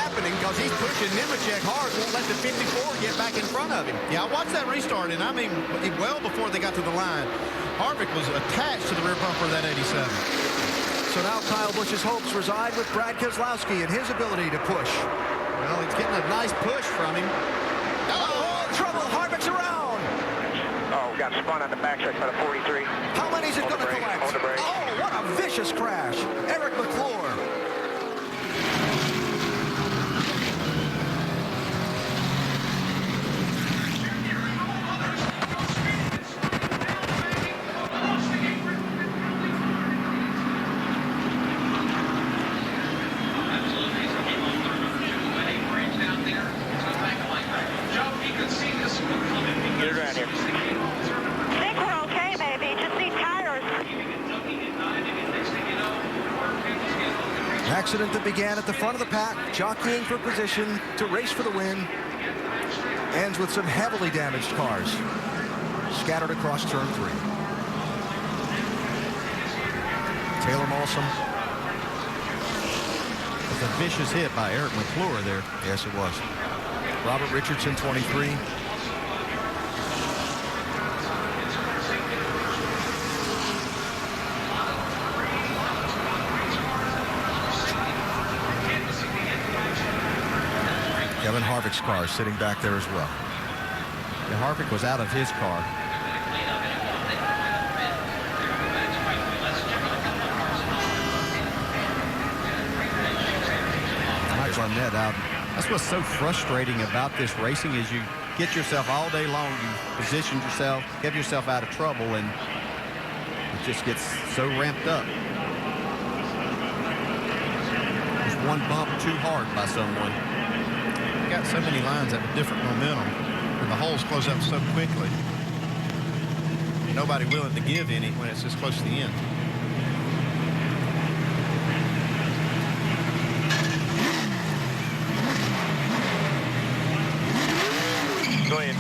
happening because he's pushing Nemechek hard, won't let the 54 get back in front of him. Yeah, I watched that restart, and I mean, well before they got to the line, Harvick was attached to the rear bumper of that 87. So now Kyle Busch's hopes reside with Brad Keselowski and his ability to push. Well, he's getting a nice push from him. Oh, trouble. Harvick's around. Oh, got spun on the backside by the 43. How many is it going to brake, collect? hold the brake. Oh, what a vicious crash. Eric Mcclure. Get it around here. I think we're okay, maybe. Just need tires. An accident that began at the front of the pack, jockeying for position to race for the win, ends with some heavily damaged cars scattered across turn 3. Taylor Malsom. It's a vicious hit by Eric Mcclure there. Yes, it was. Robert Richardson, 23. Kevin Harvick's car sitting back there as well. Yeah, Harvick was out of his car. Mike Barnett out. That's what's so frustrating about this racing is you get yourself all day long, you position yourself, give yourself out of trouble, and it just gets so ramped up. Just one bump too hard by someone. Got so many lines that have different momentum, and the holes close up so quickly. Nobody willing to give any when it's this close to the end. Go ahead.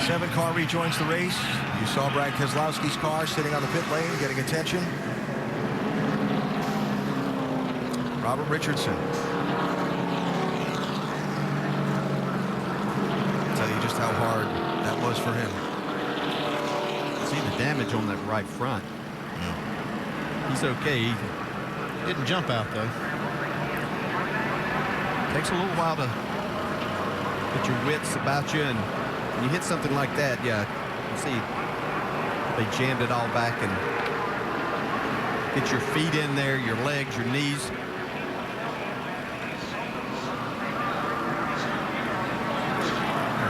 7 car rejoins the race. You saw Brad Keselowski's car sitting on the pit lane getting attention. Robert Richardson. I'll tell you just how hard that was for him. See the damage on that right front. He's okay. He Didn't jump out, though. takes a little while to get your wits about you, and when you hit something like that, yeah, you see they jammed it all back, and get your feet in there, your legs, your knees.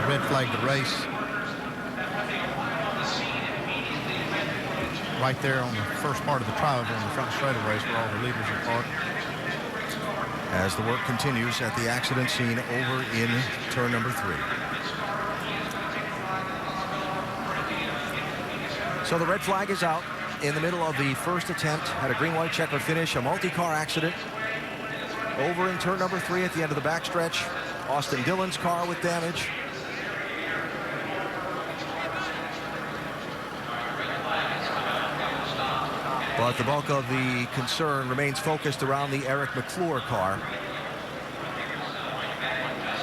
Red flag the race. Right there on the first part of the trioval on the front straightaways where all the leaders are parked. As the work continues at the accident scene over in turn number 3. So the red flag is out in the middle of the first attempt at a green-white checker finish, a multi-car accident. Over in turn number 3 at the end of the backstretch, Austin Dillon's car with damage. But the bulk of the concern remains focused around the Eric Mcclure car.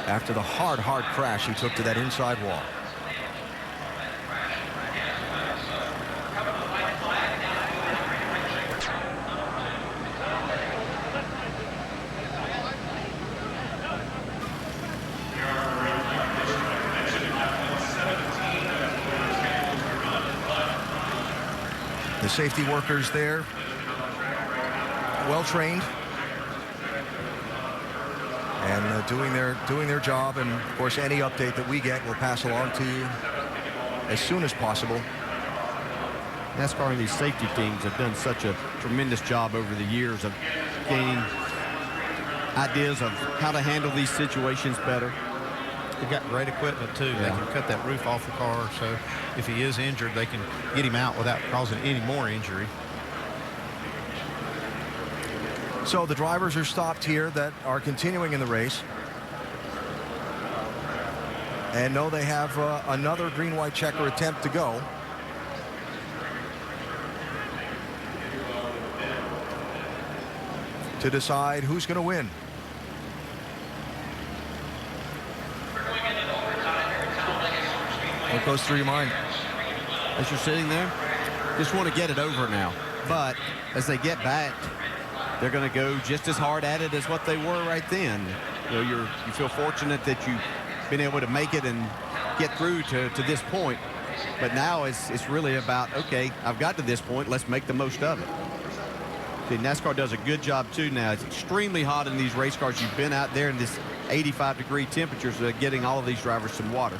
After the hard crash he took to that inside wall. The safety workers there, well trained, and doing their job. And of course, any update that we get, we'll pass along to you as soon as possible. NASCAR and these safety teams have done such a tremendous job over the years of gaining ideas of how to handle these situations better. They've got great equipment, too. They can cut that roof off the car, so if he is injured, they can get him out without causing any more injury. So the drivers are stopped here that are continuing in the race. And know they have another green-white checker attempt to go. to decide who's going to win. What goes through your mind? As you're sitting there, just want to get it over now. But as they get back, they're going to go just as hard at it as what they were right then. You know, you feel fortunate that you've been able to make it and get through to this point. But now it's really about, okay, I've got to this point, let's make the most of it. See, NASCAR does a good job too now. It's extremely hot in these race cars. You've been out there in this 85-degree temperatures, getting all of these drivers some water.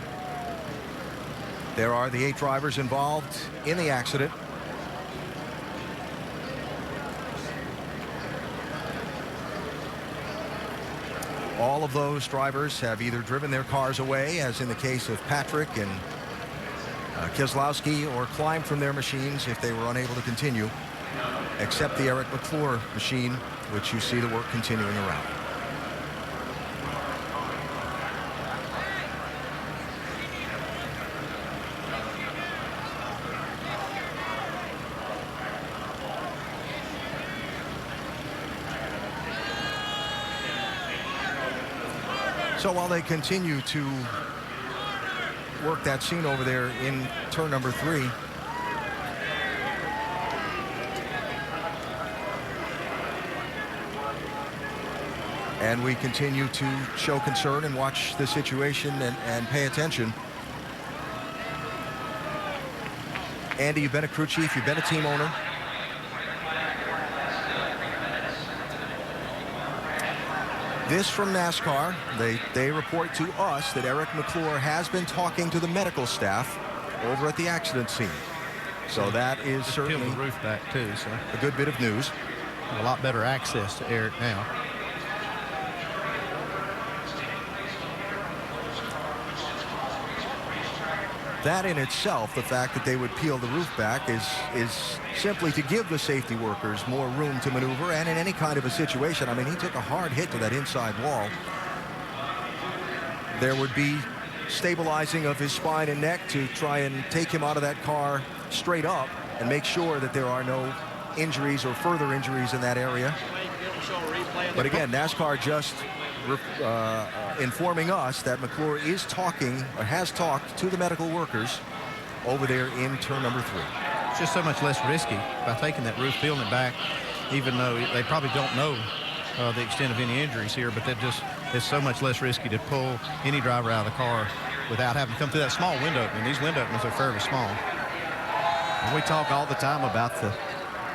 There are the 8 drivers involved in the accident. All of those drivers have either driven their cars away, as in the case of Patrick and Keselowski, or climbed from their machines if they were unable to continue, except the Eric Mcclure machine, which you see the work continuing around. So while they continue to work that scene over there in turn number 3, and we continue to show concern and watch the situation and pay attention. Andy, you've been a crew chief, you've been a team owner. This from NASCAR. They report to us that Eric Mcclure has been talking to the medical staff over at the accident scene. So that is certainly peeled the roof back too, so a good bit of news. a lot better access to Eric now. That in itself, the fact that they would peel the roof back, is simply to give the safety workers more room to maneuver. And in any kind of a situation, I mean, he took a hard hit to that inside wall. There would be stabilizing of his spine and neck to try and take him out of that car straight up and make sure that there are no injuries or further injuries in that area. But again, NASCAR just informing us that Mcclure is talking, or has talked, to the medical workers over there in turn number 3. It's just so much less risky by taking that roof, peeling it back, even though they probably don't know the extent of any injuries here, but it's so much less risky to pull any driver out of the car without having to come through that small window opening. These window openings are fairly small. And we talk all the time about the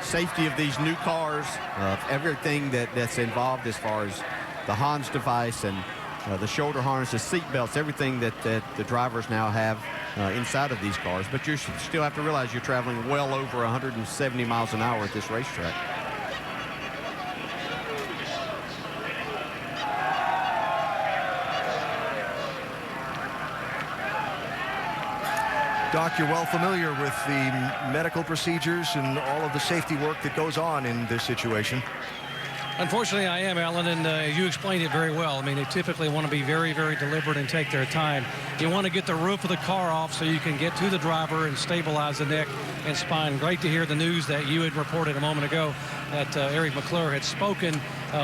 safety of these new cars, of everything that's involved as far as the Hans device and the shoulder harnesses, seat belts, everything that the drivers now have inside of these cars. But you still have to realize you're traveling well over 170 miles an hour at this racetrack. Doc, you're well familiar with the medical procedures and all of the safety work that goes on in this situation. Unfortunately, I am, Alan, and you explained it very well. I mean, they typically want to be very, very deliberate and take their time. You want to get the roof of the car off so you can get to the driver and stabilize the neck and spine. Great to hear the news that you had reported a moment ago that Eric Mcclure had spoken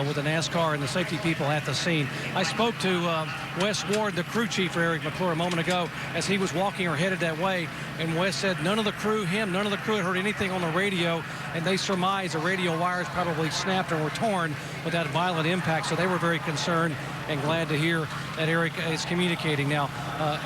with the NASCAR and the safety people at the scene. I spoke to Wes Ward, the crew chief for Eric Mcclure, a moment ago as he was walking or headed that way, and Wes said none of the crew had heard anything on the radio, and they surmised the radio wires probably snapped or were torn with that violent impact, so they were very concerned and glad to hear that Eric is communicating. Now,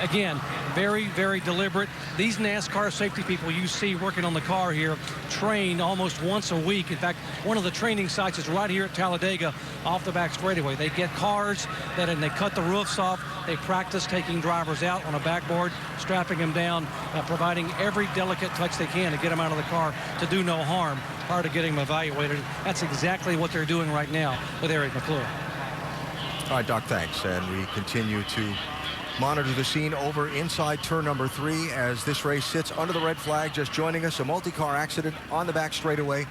again, very, very deliberate. These NASCAR safety people you see working on the car here train almost once a week. In fact, one of the training sites is right here at Talladega off the back straightaway. They get cars and they cut the roofs off. They practice taking drivers out on a backboard, strapping them down, providing every delicate touch they can to get them out of the car to do no harm prior to getting them evaluated. That's exactly what they're doing right now with Eric Mcclure. All right, Doc, thanks. And we continue to monitor the scene over inside turn number 3 as this race sits under the red flag. Just joining us, a multi-car accident on the back straightaway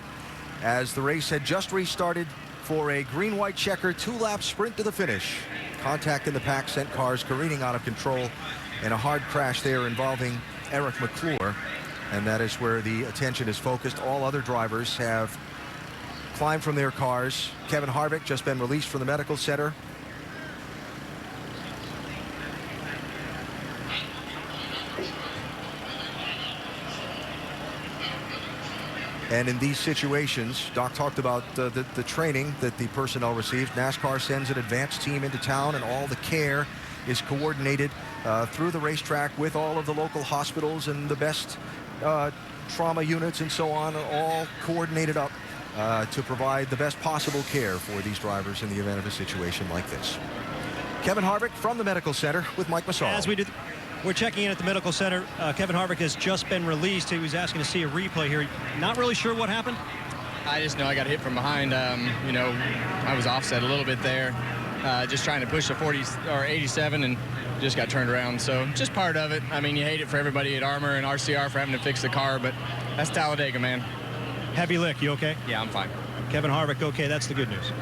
as the race had just restarted for a green-white checker 2-lap sprint to the finish. Contact in the pack sent cars careening out of control in a hard crash there involving Eric Mcclure. And that is where the attention is focused. All other drivers have climb from their cars. Kevin Harvick just been released from the medical center. And in these situations, Doc talked about the training that the personnel received. NASCAR sends an advanced team into town, and all the care is coordinated through the racetrack with all of the local hospitals and the best trauma units and so on, are all coordinated up to provide the best possible care for these drivers in the event of a situation like this. Kevin Harvick from the medical center with Mike Massaro. As we do, we're checking in at the medical center. Kevin Harvick has just been released. He was asking to see a replay here. Not really sure what happened. I just know I got hit from behind. You know, I was offset a little bit there, just trying to push the 40 or 87 and just got turned around. So just part of it. I mean, you hate it for everybody at Armour and RCR for having to fix the car, but that's Talladega, man. Heavy lick. You okay? Yeah, I'm fine. Kevin Harvick, okay. That's the good news.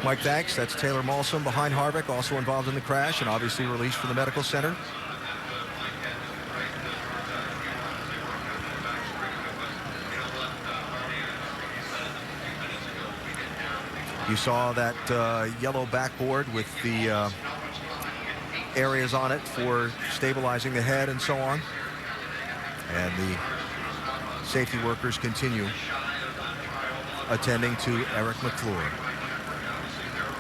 Mike, thanks. That's Taylor Malsom behind Harvick, also involved in the crash and obviously released from the medical center. You saw that yellow backboard with the areas on it for stabilizing the head and so on. And the safety workers continue attending to Eric Mcclure.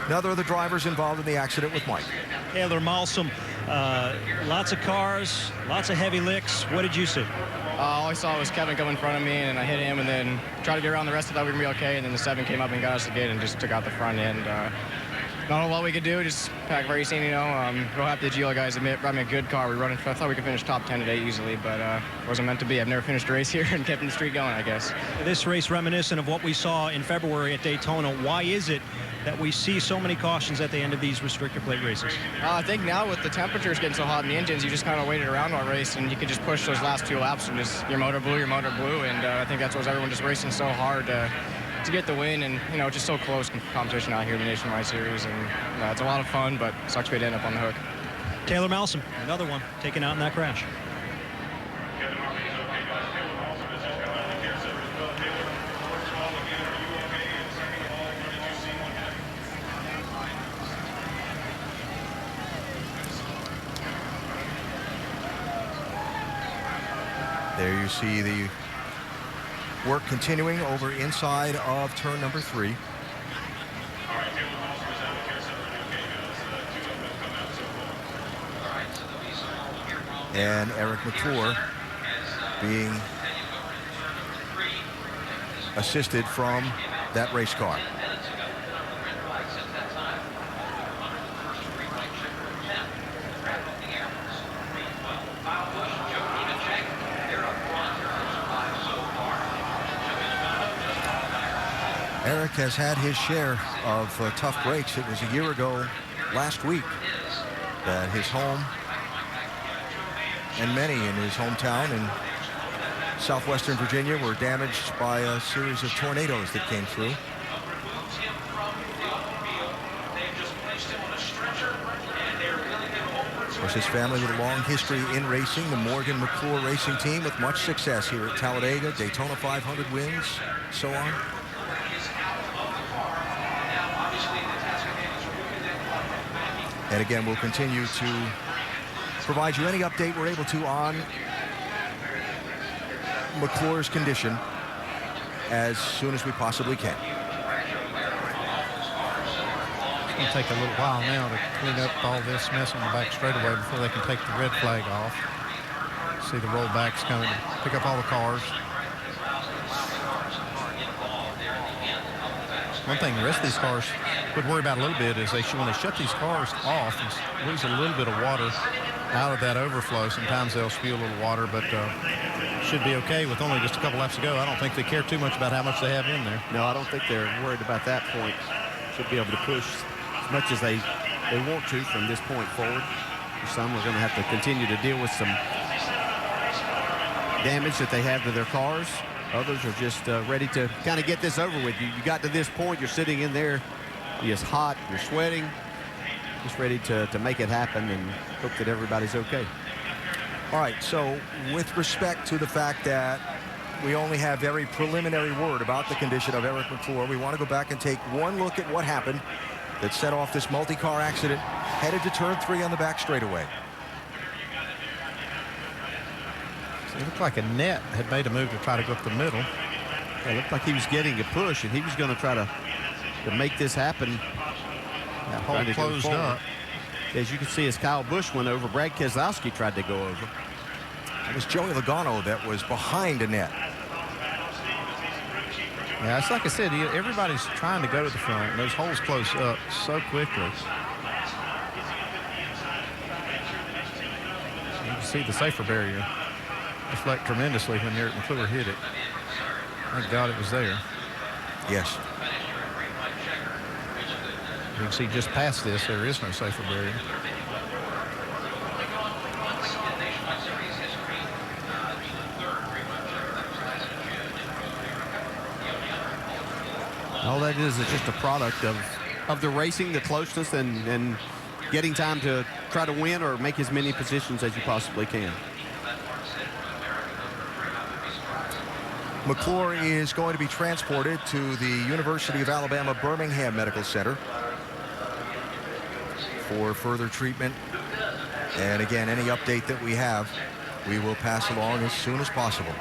Another of the drivers involved in the accident with Mike. Taylor Malsom, lots of cars, lots of heavy licks. What did you see? All I saw was Kevin come in front of me, and I hit him, and then tried to get around the rest of that. We were going to be okay, and then the 7 came up and got us again and just took out the front end. Not know what we could do, just pack racing, you know. Real happy the GL guys brought me a good car. I thought we could finish top 10 today easily, but wasn't meant to be. I've never finished a race here and kept the streak going, I guess. This race reminiscent of what we saw in February at Daytona. Why is it that we see so many cautions at the end of these restrictor plate races? I think now with the temperatures getting so hot in the engines, you just kind of waited around all race, and you could just push those last 2 laps and just your motor blew, and I think that's what everyone just racing so hard to get the win, and you know, just so close competition out here in the Nationwide Series, and it's a lot of fun, but sucks we'd end up on the hook. Taylor Malsom, another one taken out in that crash. There you see the work continuing over inside of turn number 3. And Eric Mcclure being assisted from that race car. Eric has had his share of tough breaks. It was a year ago last week that his home and many in his hometown in southwestern Virginia were damaged by a series of tornadoes that came through. Of course, his family with a long history in racing, the Morgan Mcclure racing team with much success here at Talladega, Daytona 500 wins, so on. And again, we'll continue to provide you any update we're able to on Mcclure's condition as soon as we possibly can. It's going to take a little while now to clean up all this mess on the back straightaway before they can take the red flag off. See the rollbacks coming to pick up all the cars. One thing the rest of these cars would worry about a little bit is when they shut these cars off and lose a little bit of water out of that overflow. Sometimes they'll spew a little water, but should be okay with only just a couple laps to go. I don't think they care too much about how much they have in there. No, I don't think they're worried about that point. Should be able to push as much as they want to from this point forward. For some are going to have to continue to deal with some damage that they have to their cars. Others are just ready to kind of get this over with. You got to this point, you're sitting in there, you're hot, you're sweating, just ready to make it happen and hope that everybody's okay. All right, so with respect to the fact that we only have very preliminary word about the condition of Eric Mcclure. We want to go back and take one look at what happened that set off this multi-car accident headed to turn 3 on the back straightaway. It looked like Annette had made a move to try to go up the middle. It looked like he was getting a push, and he was going to try to make this happen. That hole closed up. As you can see, as Kyle Busch went over, Brad Keselowski tried to go over. It was Joey Logano that was behind Annette. Yeah, it's like I said, everybody's trying to go to the front, and those holes close up so quickly. You can see the safer barrier reflect tremendously when Eric Mcclure hit it. Thank God it was there. Yes. You can see just past this, there is no safer barrier. All that is just a product of the racing, the closeness, and getting time to try to win or make as many positions as you possibly can. Mcclure is going to be transported to the University of Alabama Birmingham Medical Center for further treatment. And again, any update that we have, we will pass along as soon as possible.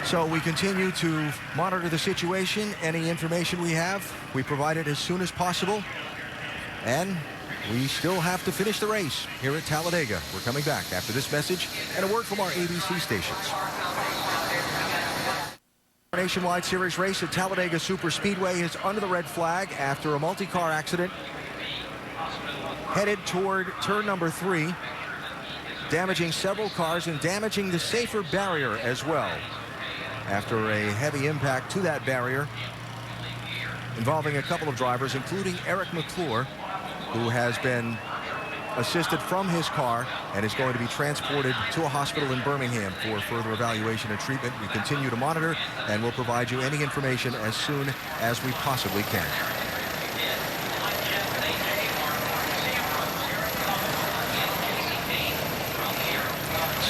So we continue to monitor the situation. Any information we have, we provide it as soon as possible. And we still have to finish the race here at Talladega. We're coming back after this message and a word from our ABC stations. Our nationwide series race at Talladega Superspeedway is under the red flag after a multi-car accident headed toward turn number 3, damaging several cars and damaging the safer barrier as well. After a heavy impact to that barrier involving a couple of drivers, including Eric Mcclure, who has been assisted from his car and is going to be transported to a hospital in Birmingham for further evaluation and treatment. We continue to monitor, and we'll provide you any information as soon as we possibly can.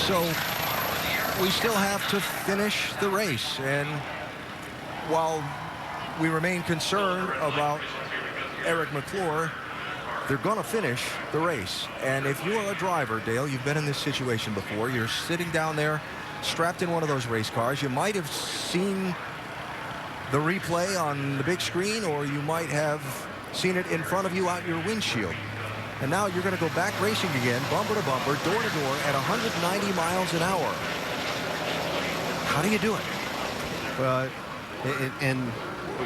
So we still have to finish the race, and while we remain concerned about Eric Mcclure, they're going to finish the race. And if you are a driver, Dale, you've been in this situation before. You're sitting down there strapped in one of those race cars. You might have seen the replay on the big screen, or you might have seen it in front of you out your windshield. And now you're going to go back racing again, bumper to bumper, door to door at 190 miles an hour. How do you do it? Well, and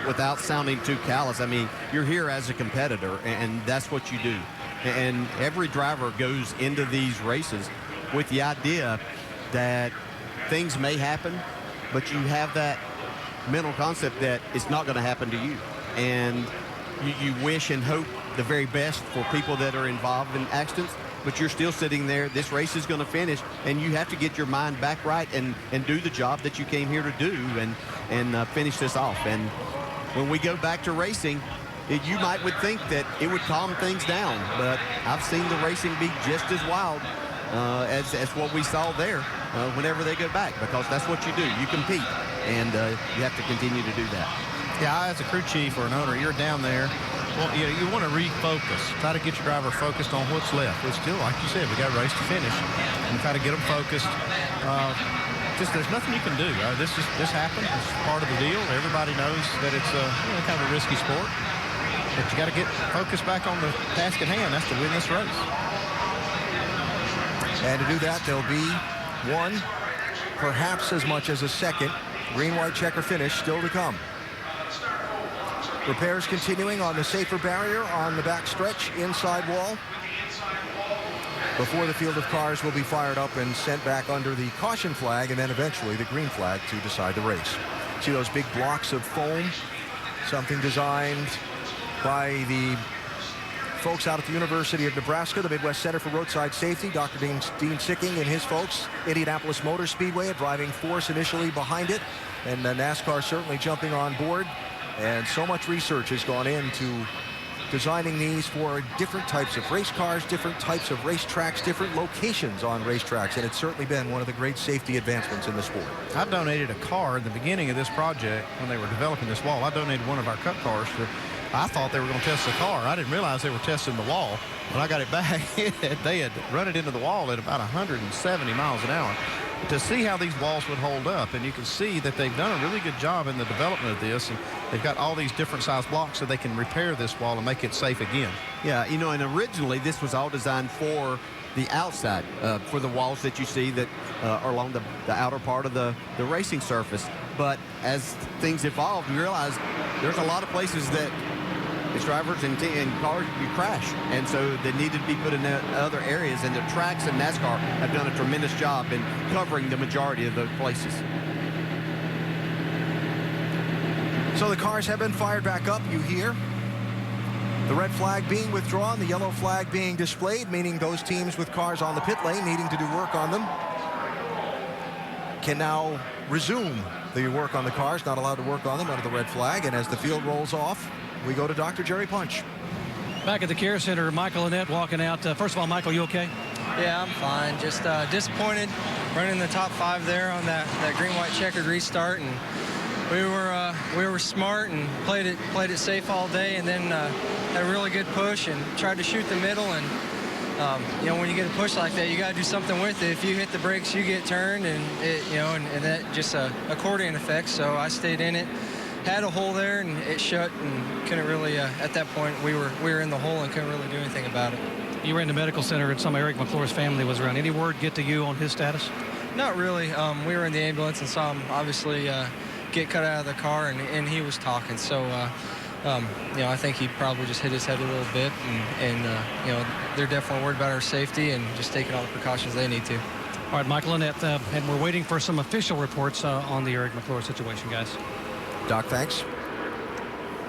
without sounding too callous, I mean, you're here as a competitor, and that's what you do. And every driver goes into these races with the idea that things may happen, but you have that mental concept that it's not going to happen to you. And you wish and hope the very best for people that are involved in accidents, but you're still sitting there. This race is going to finish, and you have to get your mind back right and do the job that you came here to do and finish this off. And when we go back to racing, you might would think that it would calm things down, but I've seen the racing be just as wild as what we saw there whenever they go back, because that's what you do. You compete, and you have to continue to do that. Yeah, as a crew chief or an owner, you're down there. Well, you want to refocus. Try to get your driver focused on what's left. It's still, like you said, we got a race to finish, and try to get them focused. There's nothing you can do. This happened. It's part of the deal. Everybody knows that it's kind of a risky sport, but you got to get focused back on the task at hand. That's to win this race. And to do that, there'll be one, perhaps as much as a second, green-white checker finish still to come. Repairs continuing on the safer barrier on the back stretch, inside wall, before the field of cars will be fired up and sent back under the caution flag and then eventually the green flag to decide the race. See those big blocks of foam? Something designed by the folks out at the University of Nebraska, the Midwest Center for Roadside Safety, Dr. Dean Sicking and his folks, Indianapolis Motor Speedway, a driving force initially behind it, and NASCAR certainly jumping on board. And so much research has gone into designing these for different types of race cars, different types of racetracks, different locations on racetracks, and it's certainly been one of the great safety advancements in the sport. I donated a car in the beginning of this project when they were developing this wall. I donated one of our Cup cars. I thought they were going to test the car. I didn't realize they were testing the wall. When I got it back, they had run it into the wall at about 170 miles an hour to see how these walls would hold up. And you can see that they've done a really good job in the development of this. And they've got all these different size blocks so they can repair this wall and make it safe again. Yeah, you know, and originally this was all designed for the outside, for the walls that you see that are along the outer part of the racing surface. But as things evolved, we realized there's a lot of places that its drivers and cars you crash, and so they needed to be put in other areas, and the tracks and NASCAR have done a tremendous job in covering the majority of those places. So the cars have been fired back up, you hear. The red flag being withdrawn, the yellow flag being displayed, meaning those teams with cars on the pit lane needing to do work on them can now resume the work on the cars, not allowed to work on them under the red flag. And as the field rolls off, we go to Dr. Jerry Punch. Back at the Care Center, Michael Annett walking out. First of all, Michael, you okay? Yeah, I'm fine. Just disappointed running the top 5 there on that green-white checkered restart, and we were smart and played it safe all day, and then had a really good push and tried to shoot the middle. And you know, when you get a push like that, you got to do something with it. If you hit the brakes, you get turned, and and that just accordion effect. So I stayed in it. Had a hole there, and it shut, and couldn't really, at that point, we were in the hole and couldn't really do anything about it. You were in the medical center, and some Eric Mcclure's family was around. Any word get to you on his status? Not really. We were in the ambulance and saw him obviously get cut out of the car, and he was talking. So, I think he probably just hit his head a little bit, and they're definitely worried about our safety and just taking all the precautions they need to. All right, Michael Annett, and we're waiting for some official reports on the Eric Mcclure situation, guys. Doc, thanks.